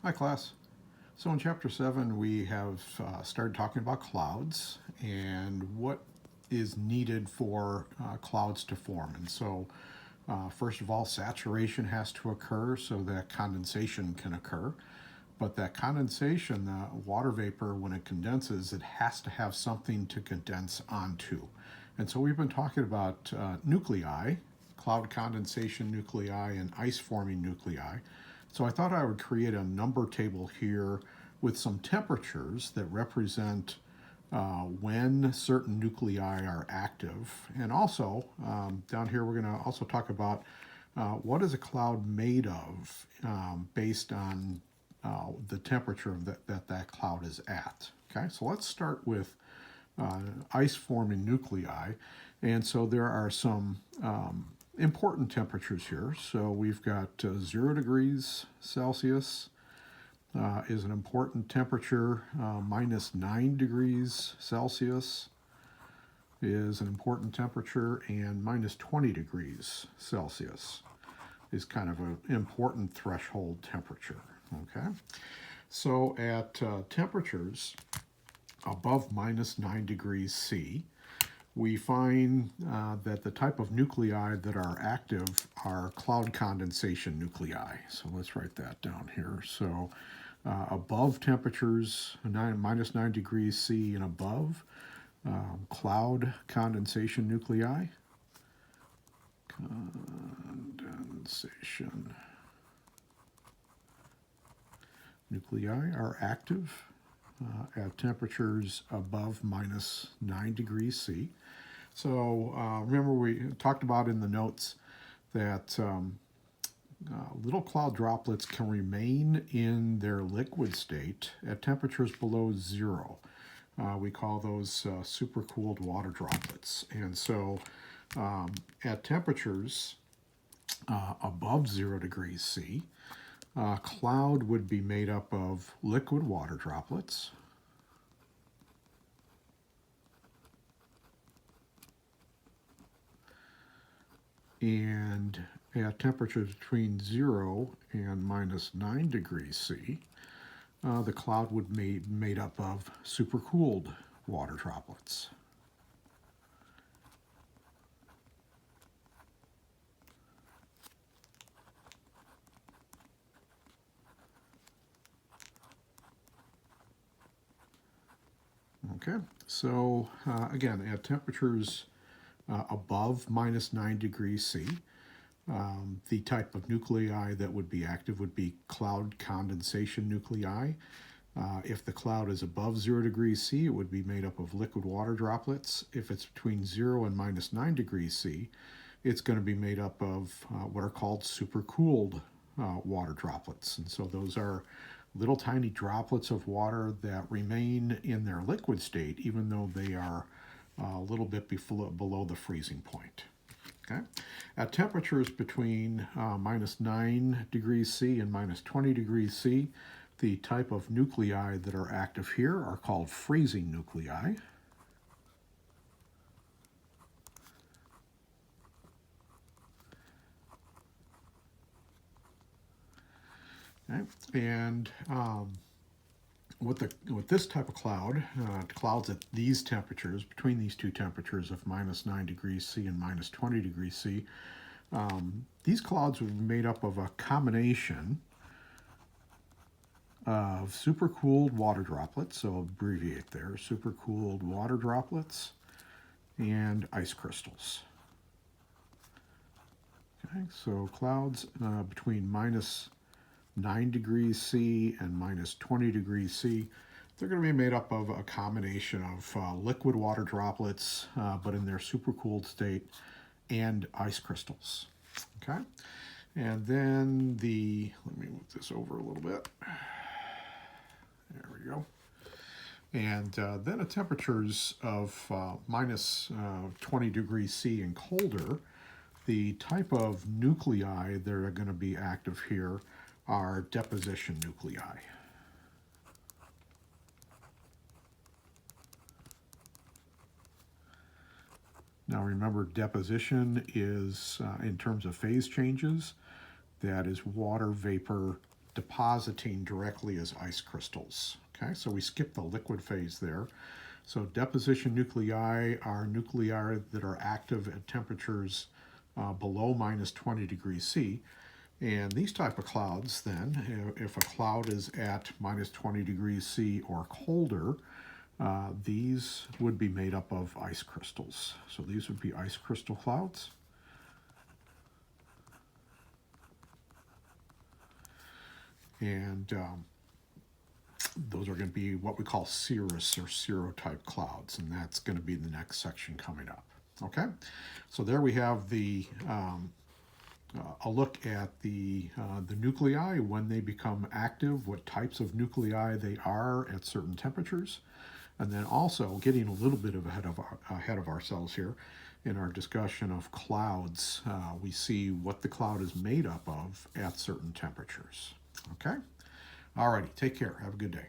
Hi class. So in chapter 7 we have started talking about clouds and what is needed for clouds to form. And so first of all, saturation has to occur so that condensation can occur. But that condensation, the water vapor, when it condenses, it has to have something to condense onto. And so we've been talking about nuclei, cloud condensation nuclei, and ice forming nuclei. So I thought I would create a number table here with some temperatures that represent when certain nuclei are active. And also, down here we're going to also talk about what is a cloud made of based on the temperature that cloud is at. Okay, so let's start with ice forming nuclei. And so there are some important temperatures here. So we've got 0 degrees Celsius is an important temperature. Minus 9 degrees Celsius is an important temperature, and minus 20 degrees Celsius is kind of an important threshold temperature. Okay, so at temperatures above minus 9 degrees C, we find that the type of nuclei that are active are cloud condensation nuclei. So let's write that down here. So above temperatures minus 9 degrees C and above, cloud condensation nuclei. Condensation nuclei are active at temperatures above minus 9 degrees C. So remember we talked about in the notes that little cloud droplets can remain in their liquid state at temperatures below 0. We call those supercooled water droplets. And so at temperatures above 0 degrees C, cloud would be made up of liquid water droplets, and at temperatures between 0 and minus 9 degrees C, the cloud would be made up of supercooled water droplets. Okay, so again, at temperatures above minus 9 degrees C, the type of nuclei that would be active would be cloud condensation nuclei. If the cloud is above 0 degrees C, it would be made up of liquid water droplets. If it's between 0 and minus 9 degrees C, it's going to be made up of what are called supercooled water droplets. And so those are little tiny droplets of water that remain in their liquid state even though they are a little bit below the freezing point. Okay. At temperatures between minus 9 degrees C and minus 20 degrees C, the type of nuclei that are active here are called freezing nuclei. Okay. And with this type of cloud, clouds at these temperatures, between these two temperatures of minus 9 degrees C and minus 20 degrees C, these clouds would be made up of a combination of supercooled water droplets, so I'll abbreviate there, supercooled water droplets, and ice crystals. Okay, so clouds between minus 9 degrees C and minus 20 degrees C, they're going to be made up of a combination of liquid water droplets, but in their supercooled state, and ice crystals. Okay, and then let me move this over a little bit. There we go. And then at temperatures of minus 20 degrees C and colder, the type of nuclei that are going to be active here are deposition nuclei. Now remember, deposition is, in terms of phase changes, that is water vapor depositing directly as ice crystals. Okay, so we skip the liquid phase there. So deposition nuclei are nuclei that are active at temperatures below minus 20 degrees C. And these type of clouds then, if a cloud is at minus 20 degrees C or colder, these would be made up of ice crystals. So these would be ice crystal clouds. And those are going to be what we call cirrus or cirro-type clouds, and that's going to be the next section coming up. Okay, so there we have the a look at the nuclei, when they become active, what types of nuclei they are at certain temperatures, and then also getting a little bit ahead of ourselves here in our discussion of clouds. We see what the cloud is made up of at certain temperatures. Okay, alrighty, take care. Have a good day.